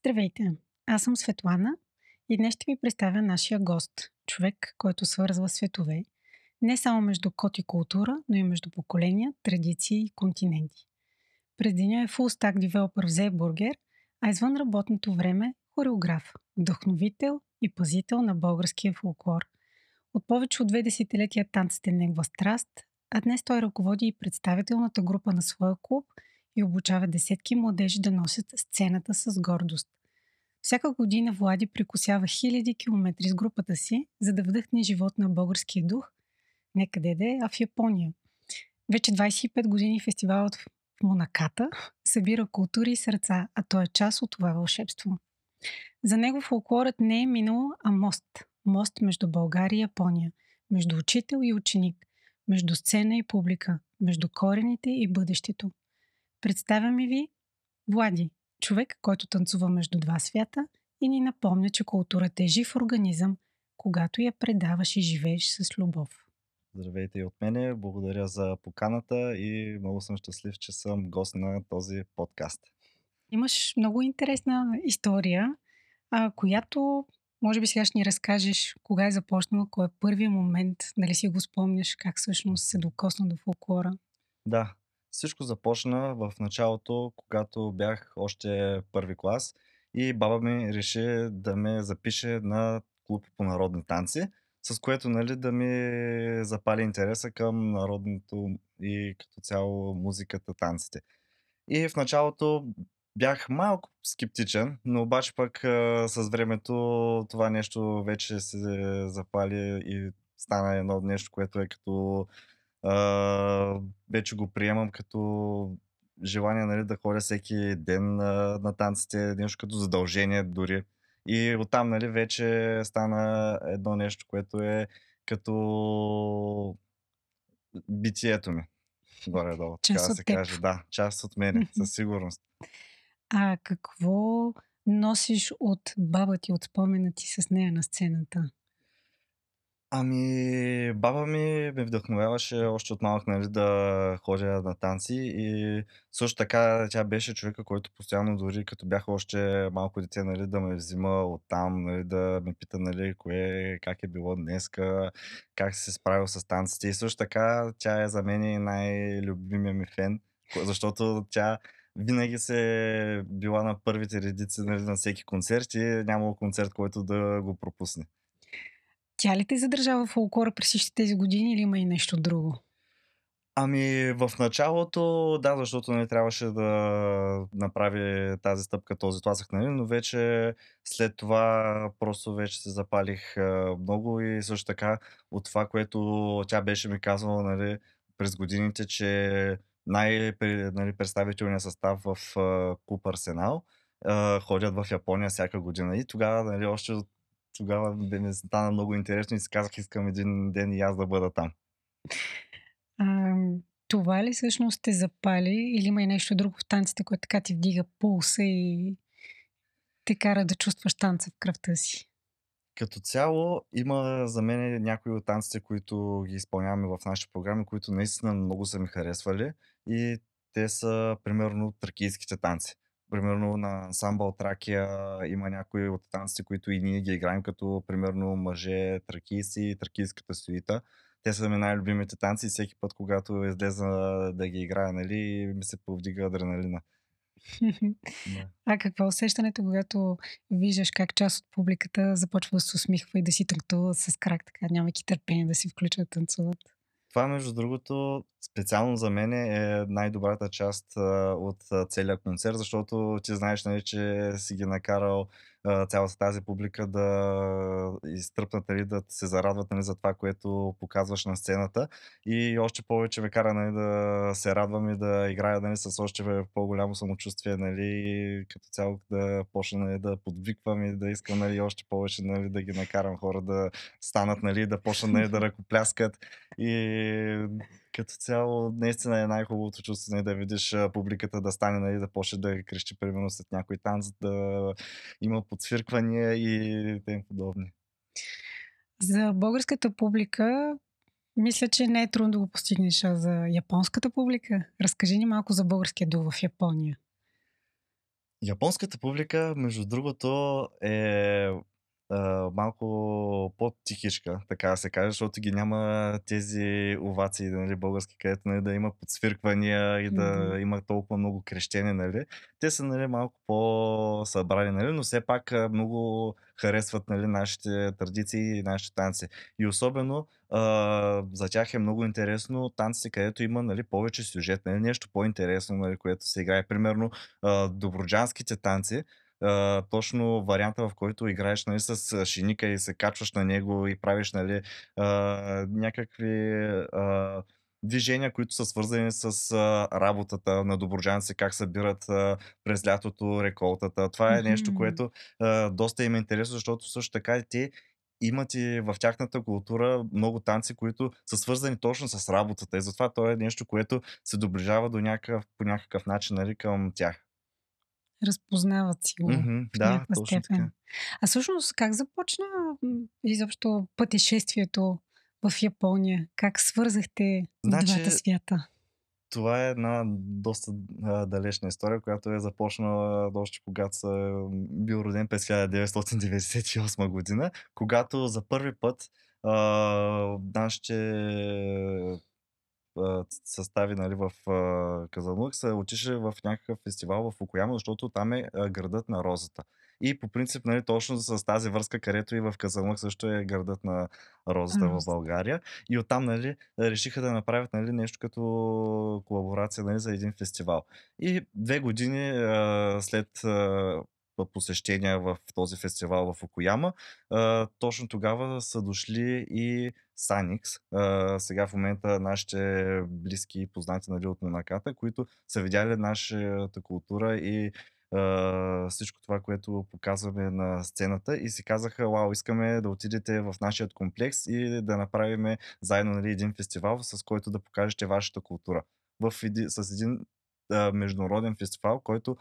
Здравейте! Аз съм Светлана и днес ще ви представя нашия гост. Човек, който свързва светове. Не само между код и култура, но и между поколения, традиции и континенти. През деня е full stack девелопър в Зейбургер, а извън работното време хореограф, вдъхновител и пазител на българския фолклор. От повече от 2 десетилетия танцът е негова страст, а днес той ръководи и представителната група на своя клуб и обучава десетки младежи да носят сцената с гордост. Всяка година Влади прекосява хиляди километри с групата си, за да вдъхне живот на българския дух, не къде да е, а в Япония. Вече 25 години фестивалът в Монаката събира култури и сърца, а той е част от това вълшебство. За него фолклорът не е минало, а мост. Мост между България и Япония, между учител и ученик, между сцена и публика, между корените и бъдещето. Представяме ви Влади, човек, който танцува между два свята и ни напомня, че културата е жив организъм, когато я предаваш и живееш с любов. Здравейте и от мене, благодаря за поканата и много съм щастлив, че съм гост на този подкаст. Имаш много интересна история, която може би сега ще ни разкажеш кога е започнала, кой е първият момент, нали си го спомняш, как всъщност се докосна до фолклора. Да, всичко започна в началото, когато бях още първи клас и баба ми реши да ме запише на клуб по народни танци, с което нали, да ми запали интереса към народното и като цяло музиката, танците. И в началото бях малко скептичен, но обаче пък с времето това нещо вече се запали и стана едно нещо, което е като вече го приемам като желание, нали, да ходя всеки ден на танците, нещо като задължение дори. И оттам, нали, вече стана едно нещо, което е като битието ми. Горе-долу, така Част да от се теб. каже. Да, част от мене, със сигурност. А какво носиш от баба ти, от спомена ти с нея на сцената? Ами, баба ми ме вдъхновяваше още от малък, нали, да ходя на танци и също така тя беше човека, който постоянно, дори като бях още малко дете, нали, да ме взима оттам, нали, да ме пита, нали, кое, как е било днеска, как си се справил с танците. И също така тя е за мен и най-любимия ми фен, защото тя винаги се е била на първите редици, нали, на всеки концерт и нямало концерт, който да го пропусне. Тя ли те задържава в фолклора през всички тези години или има и нещо друго? Ами, в началото да, защото не трябваше да направи тази стъпка, този тласък, нали, но вече след това просто вече се запалих много и също така от това, което тя беше ми казвала, нали, през годините, че нали, представителният състав в клуб Арсенал ходят в Япония всяка година. И тогава, нали, още от тогава ми стана много интересно и си казах, искам един ден и аз да бъда там. А, това ли всъщност те запали или има и нещо друго в танците, което така ти вдига пулса и те кара да чувстваш танца в кръвта си? Като цяло има за мен някои от танците, които ги изпълняваме в нашите програми, които наистина много са ми харесвали и те са примерно тракийските танци. Примерно на ансамбъл Тракия има някои от танците, които и ние ги играем, като примерно мъже тракийци и тракийската суита. Те са ми най-любимите танци и всеки път, когато излеза да ги играя, нали, ми се повдига адреналина. Да. А какво е усещането, когато виждаш как част от публиката започва да се усмихва и да си танцува с крак, така нямайки търпение да си включат да танцуват? Това, между другото, специално за мен е най-добрата част от целия концерт, защото ти знаеш, нали, че си ги накарал цялата тази публика да изтръпнат, нали, да се зарадват, нали, за това, което показваш на сцената. И още повече ме кара, нали, да се радвам и да играя, нали, с още по-голямо самочувствие, нали, и като цяло да почна, нали, да подвиквам и да искам, нали, още повече, нали, да ги накарам хора да станат, нали, да почнат, нали, да ръкопляскат. И като цяло наистина е най-хубавото чувство, нали, да видиш публиката да стане, нали, да почне да крещи примерно след някой танц, да има подсвирквания и тем подобни. За българската публика мисля, че не е трудно да го постигнеш, а за японската публика разкажи ни малко за българския дух в Япония. Японската публика, между другото, е малко по-тихичка, така да се каже, защото ги няма тези овации, нали, български, където, нали, да има подсвирквания и да Да. има толкова много крещене, нали. Те са, нали, малко по-събрани, нали, но все пак много харесват, нали, нашите традиции и нашите танци. И особено за тях е много интересно танците, където има, нали, повече сюжет, нали, нещо по-интересно, нали, което се играе. Примерно добруджанските танци, точно варианта, в който играеш, нали, с шиника и се качваш на него и правиш, нали, някакви движения, които са свързани с работата на добруджанци, как събират през лятото реколтата. Това е нещо, Мгм. което доста им е интересно, защото също така и те имат и в тяхната култура много танци, които са свързани точно с работата. И затова то е нещо, което се доближава до по някакъв начин, нали, към тях. Разпознават си го Мгм. в Да, някаква точно така. степен. А всъщност как започна, изобщо пътешествието в Япония? Как свързахте двата Значи, свята? това е една доста далечна история, която е започнала още когато съм бил роден през 1998 година, когато за първи път нашите състави, нали, в Казанлък са отишли в някакъв фестивал в Фукуяма, защото там е градът на розата. И по принцип, нали, точно с тази връзка, където и в Казанлък също е градът на розата в Рост. България. И оттам, нали, решиха да направят, нали, нещо като колаборация, нали, за един фестивал. И 2 години след посещения в този фестивал в Фукуяма, точно тогава са дошли и Саникс. Сега в момента нашите близки и познати, нали, от Монаката, които са видяли нашата култура и всичко това, което показваме на сцената и си казаха: "Вау, искаме да отидете в нашият комплекс и да направиме заедно, нали, един фестивал, с който да покажете вашата култура." С един международен фестивал, който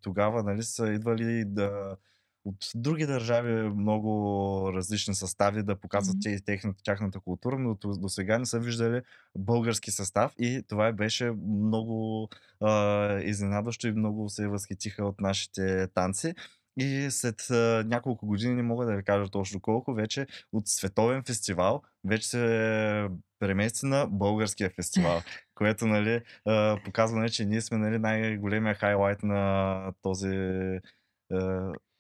тогава, нали, са идвали от други държави много различни състави да показват Мгм. тяхната култура, но досега не са виждали български състав и това беше много изненадващо и много се възхитиха от нашите танци. И след няколко години, не мога да ви кажа точно колко, вече от световен фестивал вече се премести на българския фестивал, което, нали, показва, нали, че ние сме, нали, най-големия хайлайт на този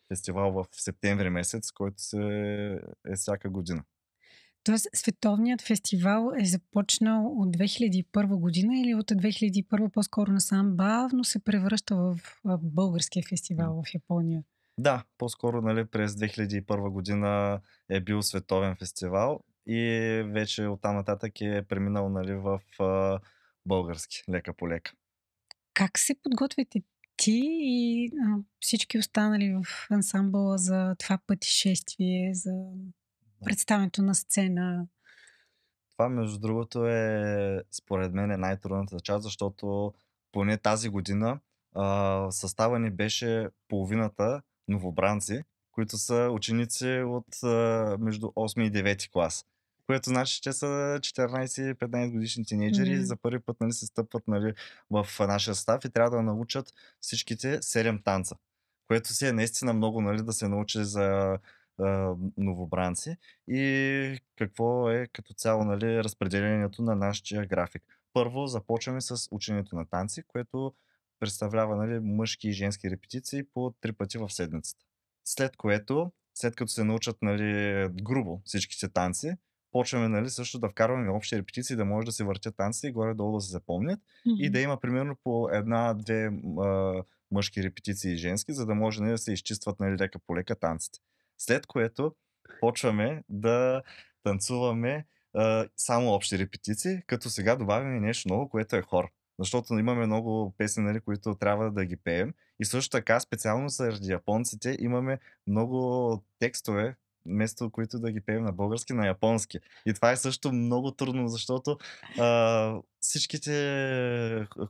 фестивал в септември месец, който е всяка година. Тоест световният фестивал е започнал от 2001 година или от 2001 по-скоро насам бавно се превръща в българския фестивал в Япония? Да, по-скоро, нали, през 2001 година е бил световен фестивал и вече оттам нататък е преминал, нали, в български, лека по лека. Как се подготвяте ти и всички останали в ансамбъла за това пътешествие, за Да. представянето на сцена? Това, между другото, според мен е най-трудната част, защото поне тази година състава ни беше половината новобранци, които са ученици от между 8 и 9 клас. Което значи, че са 14-15 годишни тинейджери, Да. за първи път, нали, се стъпват, нали, в нашия състав и трябва да научат всичките 7 танца. Което си е наистина много, нали, да се научи за новобранци. И какво е като цяло, нали, разпределението на нашия график. Първо започваме с ученето на танци, което представлява, нали, мъжки и женски репетиции по 3 пъти в седмицата. След като се научат, нали, грубо всичките танци, почваме, нали, също да вкарваме общи репетиции, да може да се въртят танците и горе-долу да се запомнят и да Мгм. има примерно по една-две мъжки репетиции и женски, за да може, нали, да се изчистват, нали, лека по лека танците. След което почваме да танцуваме само общи репетиции, като сега добавяме нещо ново, което е хор. Защото имаме много песни, нали, които трябва да ги пеем. И също така, специално заради японците, имаме много текстове, вместо които да ги пеем на български, на японски. И това е също много трудно, защото всичките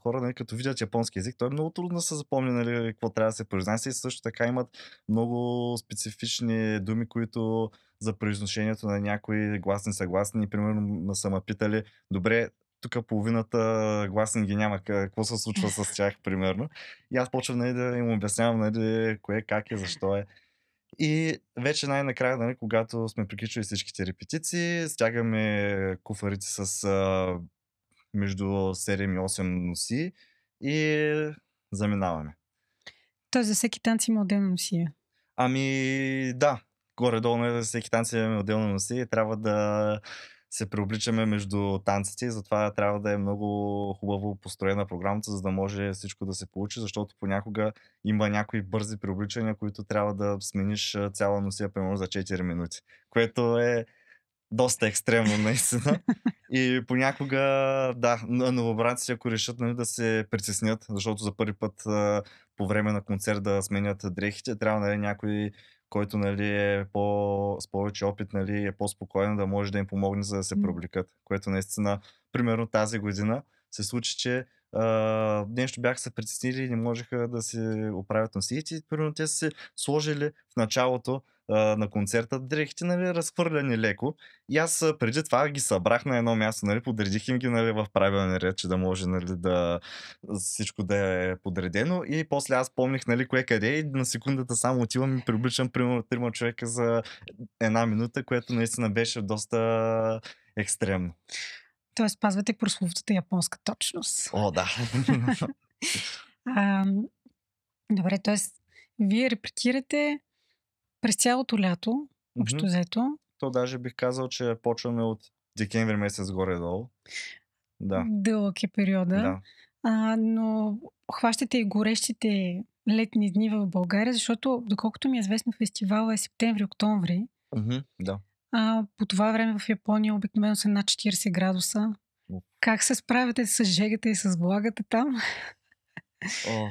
хора, нали, като видят японски език, той е много трудно да се запомни, нали, какво трябва да се произнася и също така имат много специфични думи, които за произношението на някои гласни съгласни. Примерно са ме питали: "Добре, тук половината гласни ги няма, какво се случва с тях, примерно. И аз почвам, нали, да им обяснявам, нали, кое, как е, защо е. И вече най-накрая, нали, когато сме приключили всичките репетиции, стягаме куфарите с между 7 и 8 носи и заминаваме. Тоест за всеки танц има отделно носие. Ами да, горе-долу нали, за всеки танц имаме отделно носи и трябва да се преобличаме между танците и затова трябва да е много хубаво построена програмата, за да може всичко да се получи, защото понякога има някои бързи преобличания, които трябва да смениш цяла носия примерно за 4 минути, което е доста екстремно наистина. И понякога, да, новобранците, ако решат нали, да се притеснят, защото за първи път по време на концерт да сменят дрехите, трябва нали, някой, който нали, с повече опит, нали, е по-спокоен, да може да им помогне за да се преоблекат. Което наистина, примерно тази година се случи, че нещо бяха се притеснили и не можеха да се оправят носиите. Примерно те са се сложили в началото на концерта дрехите, нали, разхвърляни леко. И аз преди това ги събрах на едно място, нали, подредих им ги нали, в правилен ред, че да може нали, да всичко да е подредено. И после аз помних нали, кое къде и на секундата само отивам и прибличам примерно 3 човека за 1 минута, което наистина беше доста екстремно. Тоест спазвате прословутата японска точност. О, да. Добре, т.е. вие репетирате през цялото лято, общо взето. То даже бих казал, че почваме от декември месец горе-долу. Да. Дълъг е периода. Да. Но хващате и горещите летни дни в България, защото, доколкото ми е известно, фестивал е септември-октомври. Да. По това време в Япония обикновено са над 40 градуса. Как се справяте с жегата и с влагата там?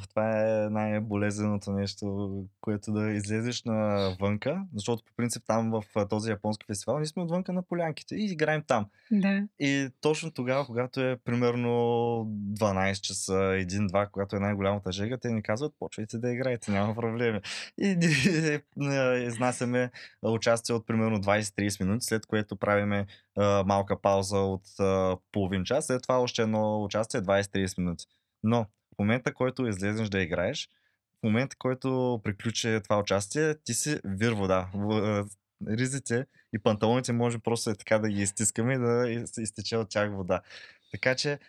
Това е най-болезненото нещо, което да излезеш навънка, защото по принцип там в този японски фестивал ние сме отвънка на полянките и играем там. Да. И точно тогава, когато е примерно 12 часа, 1-2, когато е най-голямата жега, те ни казват, почвайте да играете, няма проблеми. И изнасяме участие от примерно 20-30 минути, след което правиме малка пауза от половин час, след това още едно участие 20-30 минути. Но в момента, който излезеш да играеш, в момента, който приключи това участие, ти си вир вода. Ризите и панталоните може просто е така да ги изтискаме и да изтече от тях вода. Така че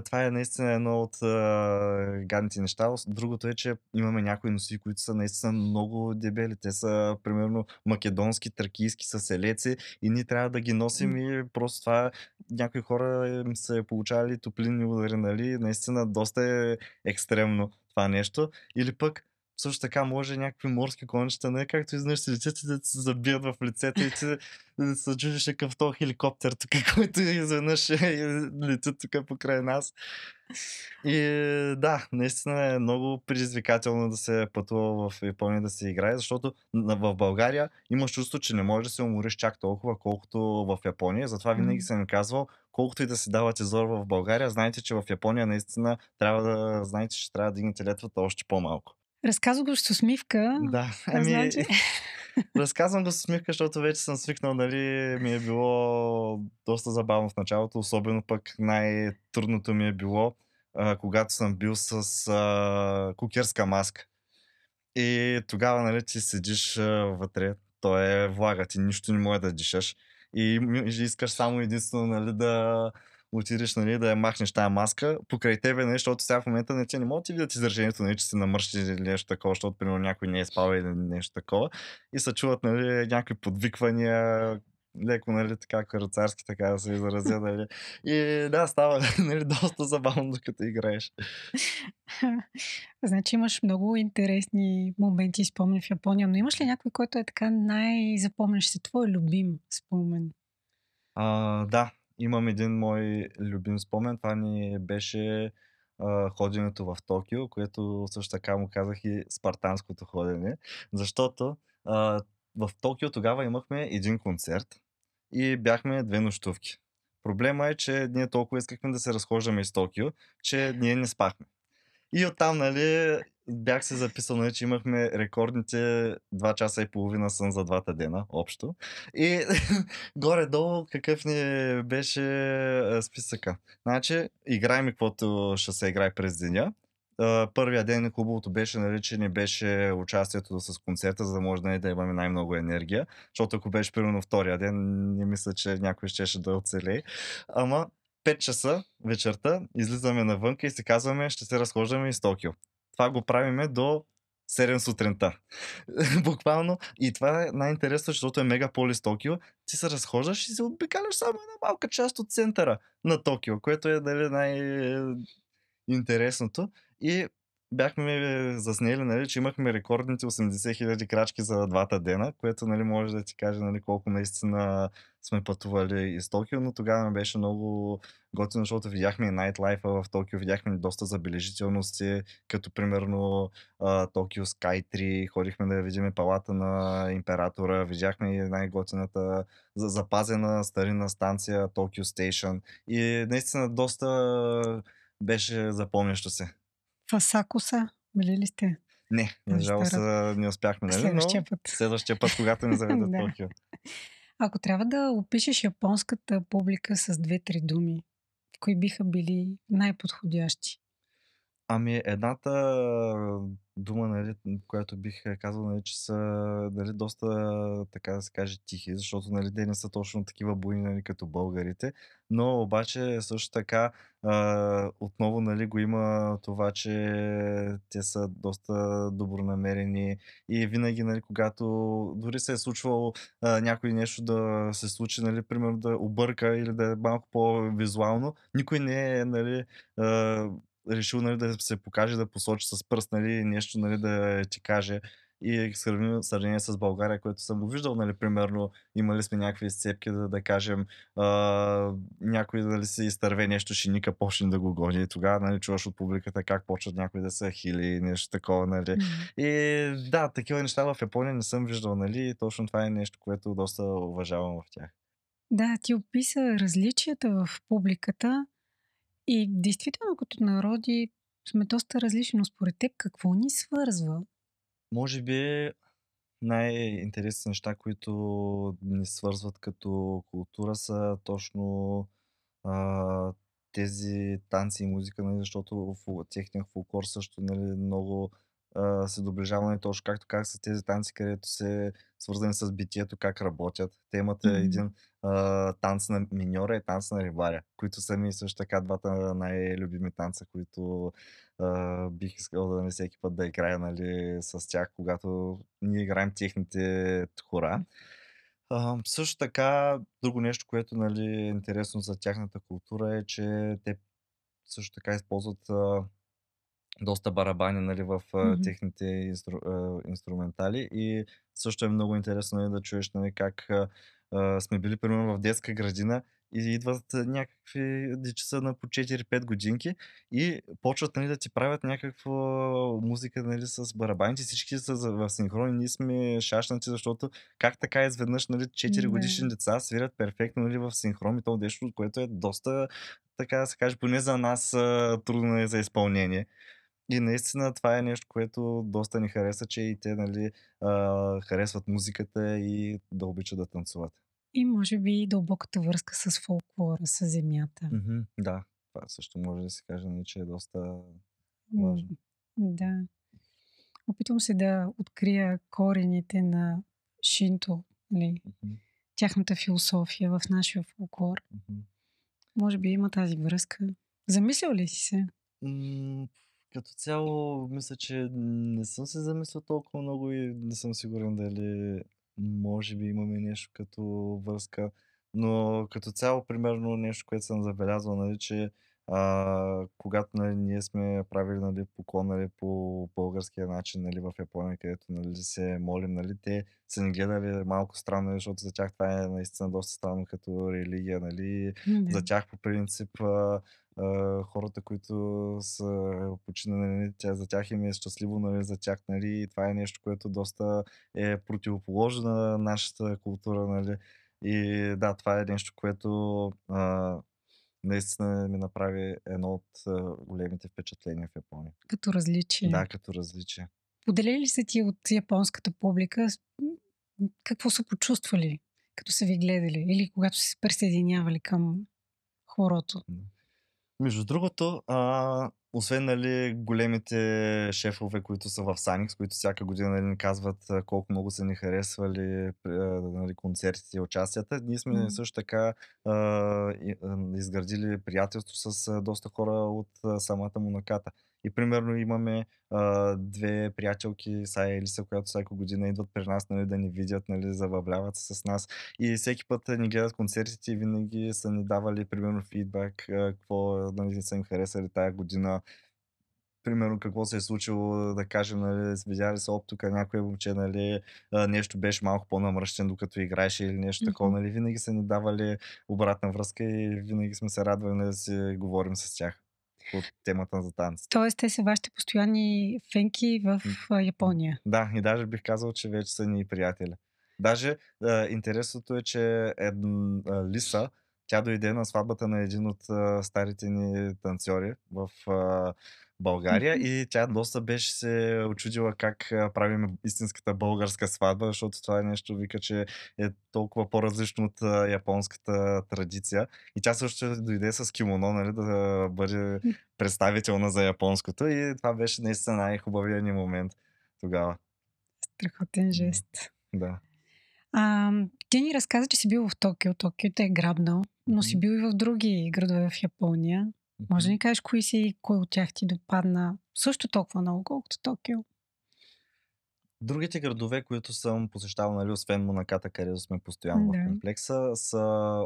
това е наистина едно от гадните неща. Другото е, че имаме някои носи, които са наистина много дебели. Те са примерно македонски, тракийски, са селеци и ние трябва да ги носим и просто това някои хора им се получавали топлинни удари, нали? Наистина доста е екстремно това нещо. Или пък също така може някакви морски кончета, не както изведнъж се летят и да се забият в лицето и ти да се чудиш какъв този хеликоптер тук, който изведнъж летят тук покрай нас. И да, наистина е много предизвикателно да се пътува в Япония да се играе, защото в България имаш чувство, че не можеш да се умориш чак толкова, колкото в Япония. Затова винаги съм ми казвал, колкото и да си давате зор в България, знаете, че в Япония наистина трябва да знаете, че трябва да дигнете летвата още по-малко. Разказва го с усмивка. Да, значи... разказвам го с усмивка, защото вече съм свикнал, нали, ми е било доста забавно в началото, особено пък най-трудното ми е било, когато съм бил с кукерска маска. И тогава, нали, ти седиш вътре, то е влага, ти нищо не може да дишаш и искаш само единствено, нали, да отидеш, нали, да я махнеш тая маска покрай тебе, нали, защото сега в момента не, не могат да ти видят изражението, нали, че се намърщи или нещо такова, защото примерно някой не е спал или нещо такова и се чуват, нали, някакви подвиквания, леко, нали, така каруцарски, така да се изразя, нали. И да, става, нали, доста забавно, докато играеш. Значи имаш много интересни моменти и спомени в Япония, но имаш ли някой, който е така най-запомнящ се, твой любим спомен? Да, имам един мой любим спомен. Това ни беше ходенето в Токио, което също така му казах и спартанското ходене, защото в Токио тогава имахме един концерт и бяхме 2 нощувки. Проблема е, че ние толкова искахме да се разхождаме из Токио, че ние не спахме. И оттам, нали, бях се записал, нали, че имахме рекордните 2 часа и половина сън за двата дена общо. И горе-долу какъв ни беше, списъка. Значи, играем каквото ще се играе през деня. Първия ден хубавото беше, нали, че не беше участието с концерта, за да може, нали, да имаме най-много енергия. Защото ако беше примерно втория ден, не мисля, че някой щеше да оцелее. Ама 5 часа вечерта излизаме навънка и си казваме: „Ще се разхождаме из Токио.“ Това го правиме до 7 сутринта. Буквално. И това е най-интересно, защото е мегаполис Токио. Ти се разхождаш и се обикаляш само една малка част от центъра на Токио, което е, нали, интересното. И бяхме заснели, нали, че имахме рекордните 80 000 крачки за двата дена, което, нали, може да ти каже, нали, колко наистина сме пътували из Токио, но тогава ми беше много готино, защото видяхме и найтлайфа в Токио, видяхме доста забележителности, като примерно Токио Sky 3, ходихме да видим палата на императора, видяхме и най-готината запазена старинна станция Токио Стейшън и наистина доста беше запомнящо се. В Асакуса, били ли сте Не, за тази жалост, стара? не успяхме, нали, Следващия но път. следващия път, когато ни заведат Да. Токио. Ако трябва да опишеш японската публика с две-три думи, кои биха били най-подходящи? Ами, едната дума, нали, която бих казал, нали, че са, нали, доста, така да се каже, тихи, защото, нали, те не са точно такива буйни, нали, като българите, но обаче също така отново, нали, го има това, че те са доста добронамерени и винаги, нали, когато дори се е случвало някой нещо да се случи, нали, примерно да обърка или да е малко по-визуално, никой не е, нали, а, решил, нали, да се покаже, да посочи с пръст, нали, нещо, нали, да ти каже. И в сравнение с България, което съм го виждал, нали, примерно, имали сме някакви изцепки, да кажем, някой дали се изтърве нещо, шиника почне да го гони. И тогава, нали, чуваш от публиката как почват някой да се хили и нещо такова, нали. М. И да, такива неща в Япония не съм виждал, нали, и точно това е нещо, което доста уважавам в тях. Да, ти описа различията в публиката и действително като народи сме доста различни, но според теб какво ни свързва? Може би най-интересните неща, които ни свързват като култура са точно а, тези танци и музика, нали, защото техният фолклор също, нали, много се доближава, нали, точно както как са тези танци, където се свързани с битието, как работят. Те имат Мгм. един танц на миньора и танц на рибаря, които са ми също така двата най-любими танца, които бих искал да не всеки път да играя, нали, с тях, когато ние играем техните хора. Също така, друго нещо, което, нали, е интересно за тяхната култура е, че те също така използват доста барабани, нали, в Мгм. техните инструментали и също е много интересно, нали, да чуеш, нали, как сме били примерно в детска градина и идват някакви дечица на по 4-5 годинки и почват, нали, да ти правят някаква музика, нали, с барабаните. Всички са в синхрон и ние сме шашнати, защото как така изведнъж, нали, 4 Да. годишни деца свирят перфектно, нали, в синхрон и то нещо, което е доста, така да се каже, поне за нас трудно е за изпълнение. И наистина това е нещо, което доста ни хареса, че и те, нали, харесват музиката и да обичат да танцуват. И може би и дълбоката връзка с фолклора, с земята. Мгм, да, това също може да се каже, нали, че е доста М, важно. да. Опитвам се да открия корените на шинто, нали, Мгм, тяхната философия в нашия фолклор. мгм. Може би има тази връзка. Замислял ли си се? М, Като цяло мисля, че не съм се замислил толкова много и не съм сигурен дали може би имаме нещо като връзка. Но като цяло, примерно, нещо, което съм забелязал, нали, че когато, нали, ние сме правили, нали, поклон, нали, по българския начин, нали, в Япония, където, нали, се молим, нали, те са ни гледали малко странно, нали, защото за тях това е наистина доста странно като религия, нали. Да. За тях по принцип хората, които са починали, нали, за тях им е щастливо, нали, за тях, нали, и това е нещо, което доста е противоположно на нашата култура, нали. И да, това е нещо, което наистина ми направи едно от големите впечатления в Япония. Като различие. Да, като различие. Поделили ли са ти от японската публика какво са почувствали, като са ви гледали или когато са се присъединявали към хорото? Между другото, освен нали, големите шефове, които са в Саникс, които всяка година нали, ни казват колко много са ни харесвали нали, концертите и участията, ние сме М. също така изградили приятелство с доста хора от самата Монаката. И примерно имаме две приятелки, Сая и Елиса, които всяка година идват при нас нали, да ни видят, нали, забавляват се с нас. И всеки път ни гледат концертите и винаги са ни давали, примерно, фидбак, какво нали, са им харесали тая година. Примерно, какво се е случило, да кажем, нали, видяли са оптука, някое момче, нали, нещо беше малко по-намръщен, докато играеше или нещо такова, Мгм. нали, винаги са ни давали обратна връзка и винаги сме се радвали нали, да си говорим с тях по темата за танците. Тоест, те са вашите постоянни фенки в Япония. Да, и даже бих казал, че вече са ни приятели. Даже интересното е, че Лиса, тя дойде на сватбата на един от старите ни танцори в България Мгм. и тя доста беше се очудила как правим истинската българска сватба, защото това е нещо, вика, че е толкова по-различно от японската традиция. И тя също дойде с кимоно, нали, да бъде представителна за японското и това беше наистина най-хубавият ни момент тогава. Страхотен Да. жест. Да. Ти ни разказа, че си бил в Токио. Токио те е грабнал, но си Мгм. бил и в други градове в Япония. Може да Мгм. ни кажеш кой от тях ти допадна също толкова много, колкото Токио? Другите градове, които съм посещавал, нали, освен Монаката, където сме постоянно в Да. комплекса, са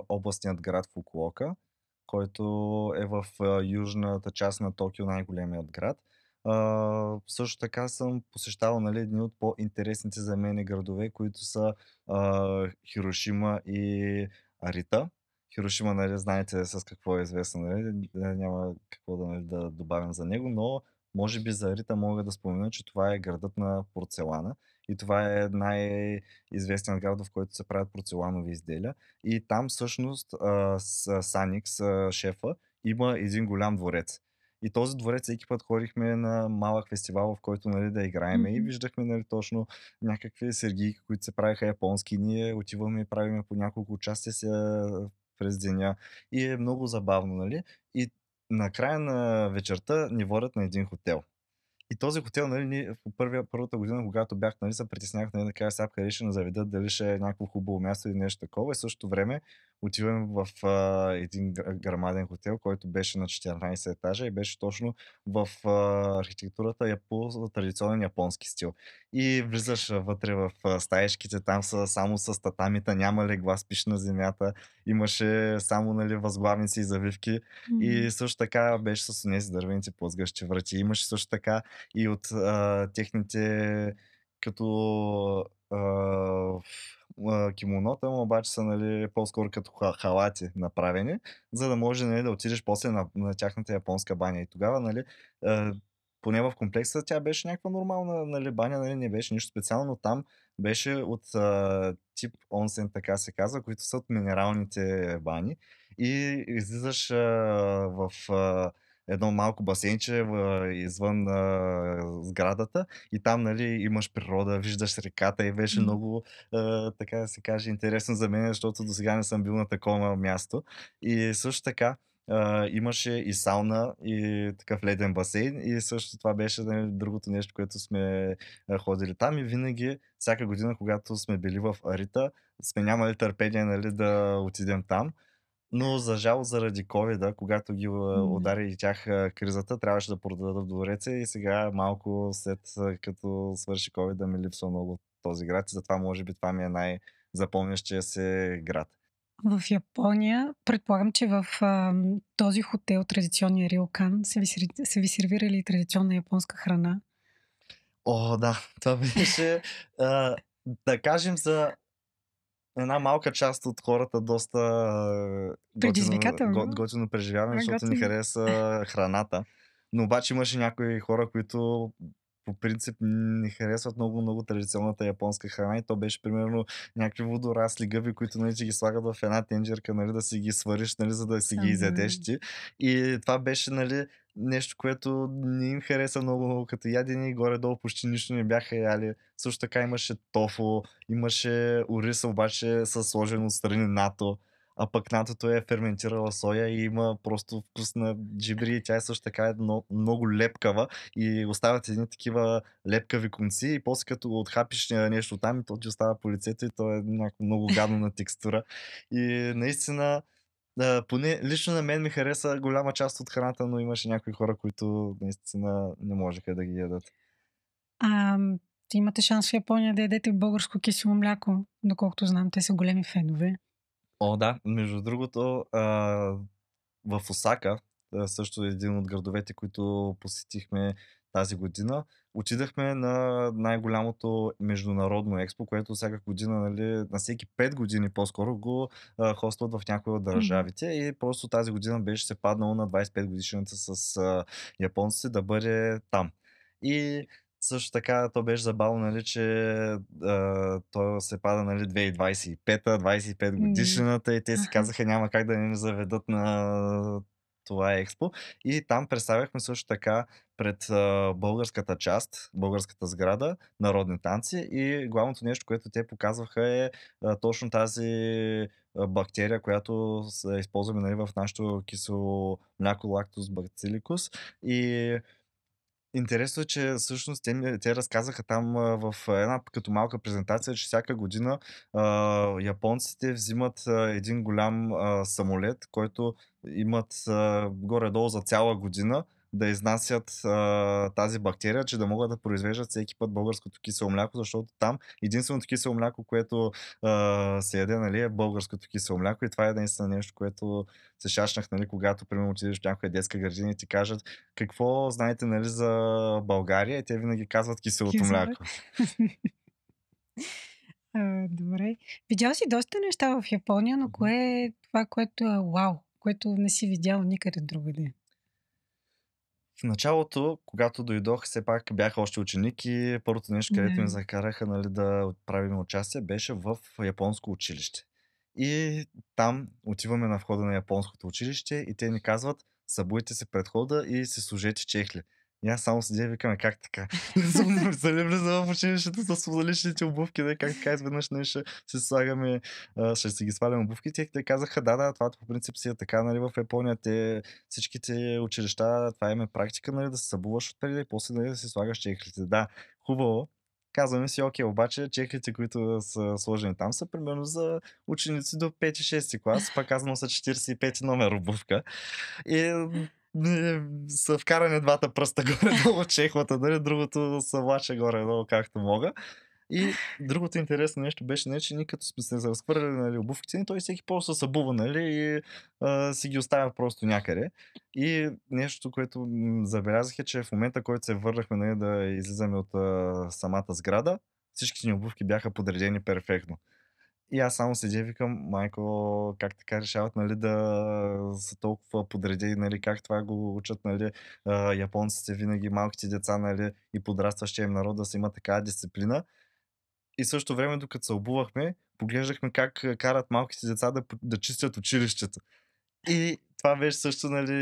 областният град Фукуока, който е в южната част на Токио, най-големият град. Също така съм посещавал нали, едни от по-интересните за мен градове, които са Хирошима и Арита. Хирошима, нали, знаете с какво е известно, нали? Няма какво да, нали, да добавям за него, но може би за Арита мога да спомена, че това е градът на порцелана и това е най-известният град, в който се правят порцеланови изделия. И там всъщност Саникс, шефа, има един голям дворец. И този дворец всеки път ходихме на малък фестивал, в който нали, да играеме и Мгм. виждахме нали, точно някакви сергийки, които се правиха японски. Ние отиваме и правиме по няколко участия си през деня. И е много забавно, нали? И накрая на вечерта ни водят на един хотел. И този хотел, нали, ние в първата година, когато бях, нали, се притеснях, нали, да кажа сега къде ще ни заведат, дали ще е някакво хубаво място или нещо такова. И в същото време отиваме в един грамаден хотел, който беше на 14 етажа и беше точно в архитектурата по традиционен японски стил. И влизаш вътре в стаешките, там са само с татамита, няма легла, спиш на земята, имаше само нали, възглавници и завивки. М. И също така беше с тези дървените плъзгащи врати. Имаше също така и от техните като кимонота, но обаче са нали, по-скоро като халати направени, за да може нали, да отидеш после на тяхната японска баня. И тогава, нали, поне в комплекса, тя беше някаква нормална нали, баня, нали, не беше нищо специално, но там беше от тип онсен, така се казва, които са от минералните бани. И излизаш в едно малко басейнче извън сградата и там нали, имаш природа, виждаш реката и беше М. много, така да се каже, интересно за мен, защото до сега не съм бил на такова място. И също така имаше и сауна и такъв леден басейн и също това беше нали, другото нещо, което сме ходили там и винаги, всяка година, когато сме били в Арита, сме нямали търпение нали, да отидем там. Но за жалост заради ковида, когато ги М. удари и тях кризата, трябваше да продадат двореца и сега малко след като свърши ковида ми липсва много този град и затова може би това ми е най-запомнящия се град. В Япония, предполагам, че в този хотел, традиционния Риокан, са ви сервирали традиционна японска храна. О, да, това беше, а, да кажем, за една малка част от хората доста Предизвикателно. готино преживяване, защото ни Готино. хареса храната. Но обаче имаше някои хора, които по принцип не харесват много традиционната японска храна и то беше примерно някакви водорасли, гъби, които нали, че ги слагат в една тенджерка, нали, да си ги свариш, нали, за да си ги Сам да. изядеш ти. И това беше нали, нещо, което не им хареса много като ядене и горе-долу почти нищо не бяха яли. Също така имаше тофу, имаше ориз, обаче с сложен отстрани нато. А пък натото е ферментирала соя и има просто вкус на джибри и тя е също така много лепкава и остават едни такива лепкави конци и после като го отхапиш нещо там и то ти остава по лицето и то е някакво много гадно на текстура. И наистина, поне лично на мен ми хареса голяма част от храната, но имаше някои хора, които наистина не можеха да ги ядат. А, имате шанс в Япония да ядете българско кисело мляко. Доколкото знам, те са големи фенове. О, да, между другото, в Осака, също един от градовете, които посетихме тази година, отидахме на най-голямото международно експо, което всяка година, нали, на всеки 5 години по-скоро го хостват в някои от Мгм. държавите и просто тази година беше се паднало на 25 годишната с японците да бъде там. И също така то беше забавно, нали, че то се пада нали, 2025-та, 25 Да. годишната и те си Аха. казаха няма как да не ни заведат на това експо. И там представяхме също така пред българската част, българската сграда, народни танци и главното нещо, което те показваха е точно тази бактерия, която използваме нали, в нашото кисело мляко лактус бациликус. И интересно е, че всъщност те разказаха там в една като малка презентация, че всяка година японците взимат един голям самолет, който имат горе-долу за цяла година да изнасят тази бактерия, че да могат да произвеждат всеки път българското кисело мляко, защото там единственото кисело мляко, което се яде, нали, е българското кисело мляко и това е наистина нещо, което се шашнах, нали, когато примерно отидеш в някоя детска градина и ти кажат какво знаете, нали, за България? И те винаги казват киселото Кизела. мляко. Добре. Видял си доста неща в Япония, но Мгм. кое е това, което е вау, което не си видял никъде другаде? В началото, когато дойдох, все пак бях още ученик и първото нещо, където ми Да. закараха, нали, да правим участие, беше в японско училище. И там отиваме на входа на японското училище и те ни казват, събуйте се пред входа и си служете чехли. И аз само седя и викаме, как така? Влизам в училището с личните обувки, да, как така изведнъж нали, ще си слагаме, ще си ги сваляме обувките. И те казаха, да, това по принцип си е така, нали, в Япония всичките училища, това им е практика, нали, да се събуваш отпреди и после нали, да си слагаш чехлите. Да, хубаво. Казваме си, окей, обаче чехлите, които са сложени там, са примерно за ученици до 5-6 клас, пак казано са 45 номер обувка. И са вкарани двата пръста горе-долу чехлата, нали, другото са влача горе-долу както мога. И другото интересно нещо беше, не, че ние като сме се разхвърляли нали, обувките ни, той всеки просто се събува нали, и си ги оставя просто някъде. И нещо, което забелязах е, че в момента, който се върнахме нали, да излизаме от самата сграда, всичките ни обувки бяха подредени перфектно. И аз само седя и викам, майко, как така решават, нали, да са толкова подредени, нали, как това го учат, нали, японците винаги, малките деца, нали, и подрастващия им народ да си има такава дисциплина. И също време, докато се обувахме, поглеждахме как карат малките деца да чистят училището. И това беше също, нали,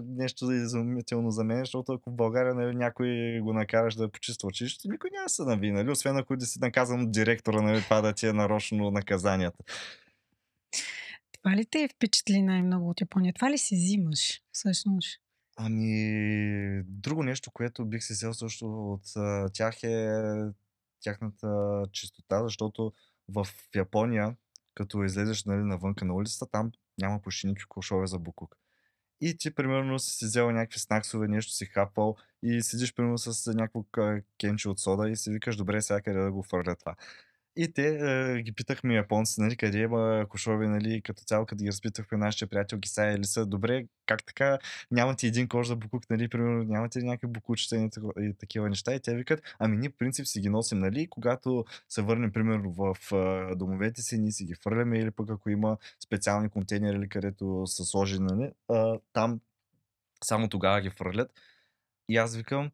нещо изумително за мен, защото ако в България, нали, някой го накараш да почиства училището, никой няма да се нави, нали, освен ако да си наказан от директора, нали, това да ти е нарочно наказанията. Това ли те впечатли най-много от Япония? Това ли си взимаш всъщност? Ами, друго нещо, което бих се взел също от тях е тяхната чистота, защото в Япония, като излезеш нали, навънка на улицата, там няма почти никакви кошове за букук. И ти, примерно, си взел някакви снаксове, нещо си хапал и седиш, примерно, с някакво кенче от сода и си викаш, добре, сега къде да го фърля това. И те ги питахме японци, нали, къде има кошове, нали, като цяло, като ги разпитахме нашите приятелки Сая или са, добре, как така нямате един кош за букук, нали, примерно, нямате ли някакви букучета и такива неща. И те викат, ами ние в принцип си ги носим, нали, когато се върнем, примерно, в домовете си, ние си ги фърляме или пък ако има специални контейнери, нали, където са сложени, нали, там само тогава ги фърлят. И аз викам,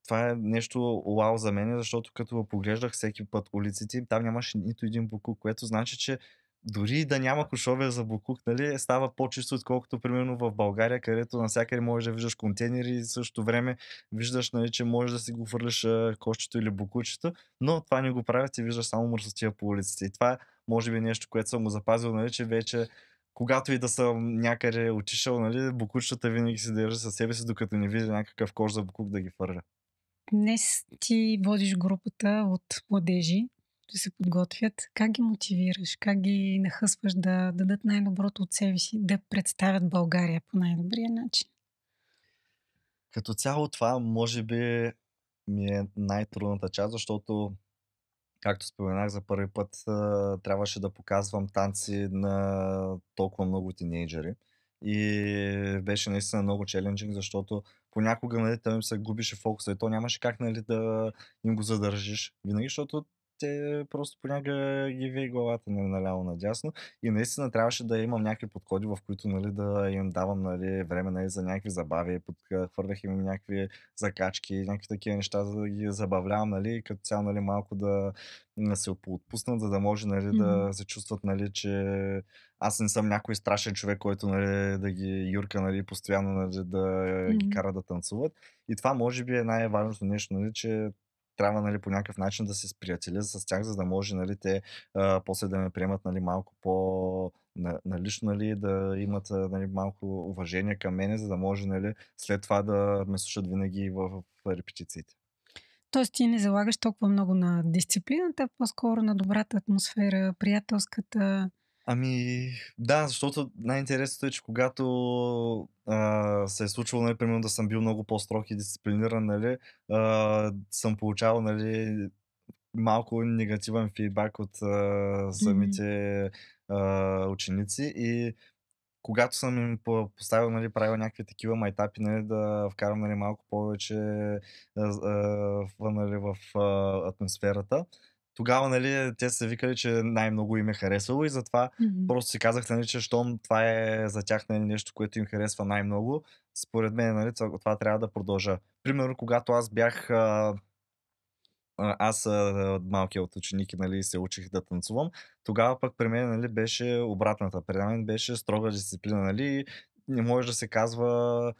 това е нещо уау за мен, защото като поглеждах всеки път улиците, там нямаше нито един боклук, което значи, че дори и да няма кошове за боклук, нали, става по-чисто, отколкото примерно в България, където навсякъде можеш да виждаш контейнери и в същото време виждаш, нали, че можеш да си го хвърляш кошчето или боклучето, но това не го правят и виждаш само мърсотия по улиците. И това е, може би, нещо, което съм го запазил, нали, че вече когато и да съм някъде отишъл, нали, боклучетата винаги се държа със себе си, докато не видя някакъв кош за боклук да ги фърля. Днес ти водиш групата от младежи, които се подготвят. Как ги мотивираш? Как ги нахъсваш да дадат най-доброто от себе си, да представят България по най-добрия начин? Като цяло това може би ми е най-трудната част, защото, както споменах за първи път, трябваше да показвам танци на толкова много тинейджъри. И беше наистина много челенджинг, защото понякога, нали, там им се губеше фокуса и то нямаше как, нали, да им го задържиш винаги, защото те просто понякога ги вие главата, нали, наляво надясно. И наистина трябваше да имам някакви подходи, в които, нали, да им давам, нали, време, нали, за някакви забави, хвърлях им някакви закачки, някакви такива неща, за да ги забавлявам, нали, и като цяло, нали, малко да се поотпуснат, за да може, нали, Мгм. да се чувстват, нали, че аз не съм някой страшен човек, който, нали, да ги юрка, нали, постоянно, нали, да ги Мгм. кара да танцуват. И това може би е най-важното нещо, нали, че трябва, нали, по някакъв начин да се сприятеля с тях, за да може, нали, те после да ме приемат, нали, малко по налично, нали, да имат, нали, малко уважение към мене, за да може, нали, след това да ме слушат винаги в репетициите. Тоест ти не залагаш толкова много на дисциплината, а по-скоро на добрата атмосфера, приятелската. Ами, да, защото най-интересното е, че когато се е случвало, нали, примерно да съм бил много по-строг и дисциплиниран, нали, съм получавал, нали, малко негативен фидбак от Мгм. самите ученици и когато съм им поставил, нали, правил някакви такива майтапи, нали, да вкарам, нали, малко повече нали, в атмосферата, тогава, нали, те са викали, че най-много им е харесало и затова Мгм. просто си казах, нали, че щом това е за тях, нали, нещо, което им харесва най-много, според мен, нали, това трябва да продължа. Примерно, когато аз бях аз, малкият ученик и, нали, се учих да танцувам. Тогава пък при мен, нали, беше обратната. При мен беше строга дисциплина, нали, не може да се казва,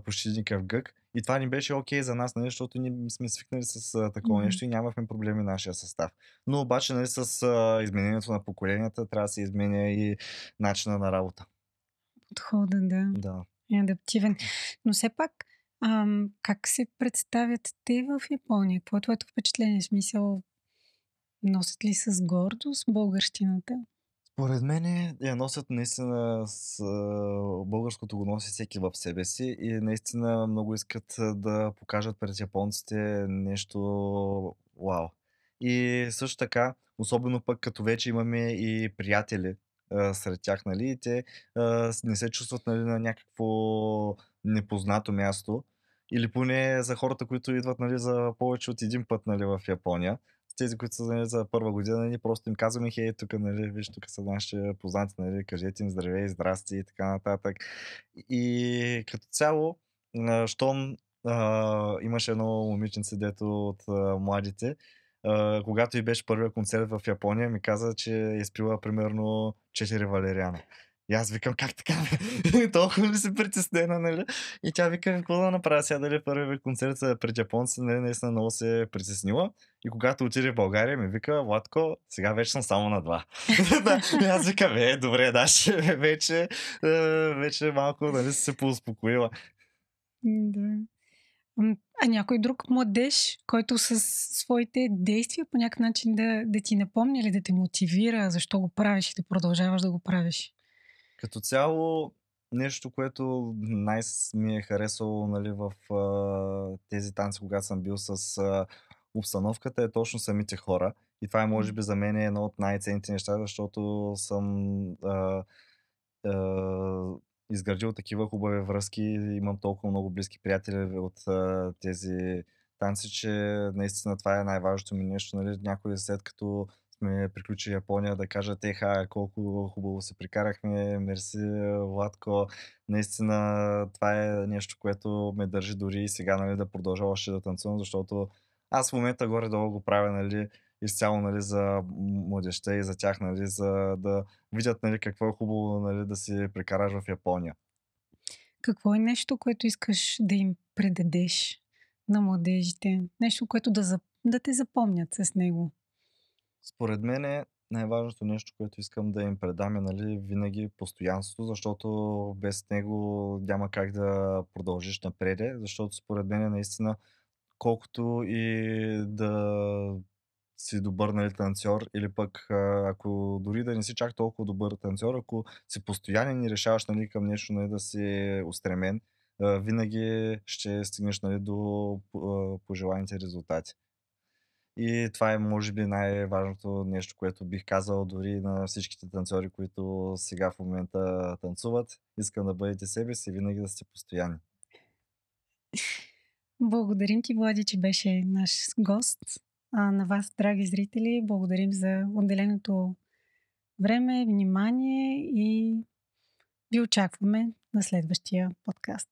почти никакъв гък. И това ни беше окей за нас, нали, защото ние сме свикнали с, такова Мгм. нещо и нямахме проблеми в нашия състав. Но обаче, нали, с, изменението на поколенията трябва да се изменя и начина на работа. Подхода, да. Да. Е адаптивен. Но все пак, как се представят те в Япония? Какво е твоето впечатление? В смисъл, носят ли с гордост българщината? Според мене я носят наистина с българското го носи всеки в себе си и наистина много искат да покажат пред японците нещо вау. И също така, особено пък като вече имаме и приятели сред тях, нали, и те не се чувстват, нали, на някакво непознато място. Или поне за хората, които идват, нали, за повече от един път, нали, в Япония, тези, които са, нали, за първа година, ние просто им казваме: „Хей, тук, нали, виж, тук са нашите познати, нали, кажете им здравей, здрасти“ и така нататък. И като цяло, щом имаше едно момиченце, дето от младите, когато й беше първия концерт в Япония, ми каза, че е изпила примерно 4 валериана. И аз викам: „Как така, бе? Толкова ли си притеснена, нали?“ И тя вика: „Какво да направя сега, дали първия ми концерт пред японци“, нали, наистина много се е притеснила. И когато отиде в България, ми вика: „Владко, сега вече съм само на 2“. Да, и аз викам: добре, да, ще вече малко, нали, си се поуспокоила. Да. А някой друг младеж, който със своите действия по някакъв начин да ти напомня или да те мотивира защо го правиш и да продължаваш да го правиш? Като цяло, нещо, което ми е харесало, нали, в тези танци, когато съм бил с обстановката, е точно самите хора. И това е, може М. би, за мен е едно от най-ценните неща, защото съм а, изградил такива хубави връзки. Имам толкова много близки приятели от тези танци, че наистина това е най-важното ми нещо. Нали? Някой след като сме приключили Япония, да кажат: „Еха, колко хубаво се прекарахме, мерси, Владко.“ Наистина това е нещо, което ме държи дори и сега, нали, да продължа още да танцувам, защото аз в момента горе-долу го правя, нали, изцяло, нали, за младежта и за тях, нали, за да видят, нали, какво е хубаво, нали, да си прекараш в Япония. Какво е нещо, което искаш да им предадеш на младежите? Нещо, което да те запомнят с него? Според мен е най-важното нещо, което искам да им предам е, нали, винаги постоянството, защото без него няма как да продължиш напред, защото според мен наистина колкото и да си добър, нали, танцор или пък, ако дори да не си чак толкова добър танцор, ако си постоянен и решаваш, нали, към нещо, нали, да си устремен, винаги ще стигнеш, нали, до пожеланите резултати. И това е може би най-важното нещо, което бих казал дори на всичките танцори, които сега в момента танцуват. Искам да бъдете себе си и винаги да сте постоянни. Благодарим ти, Влади, че беше наш гост. А на вас, драги зрители, благодарим за отделеното време, внимание и ви очакваме на следващия подкаст.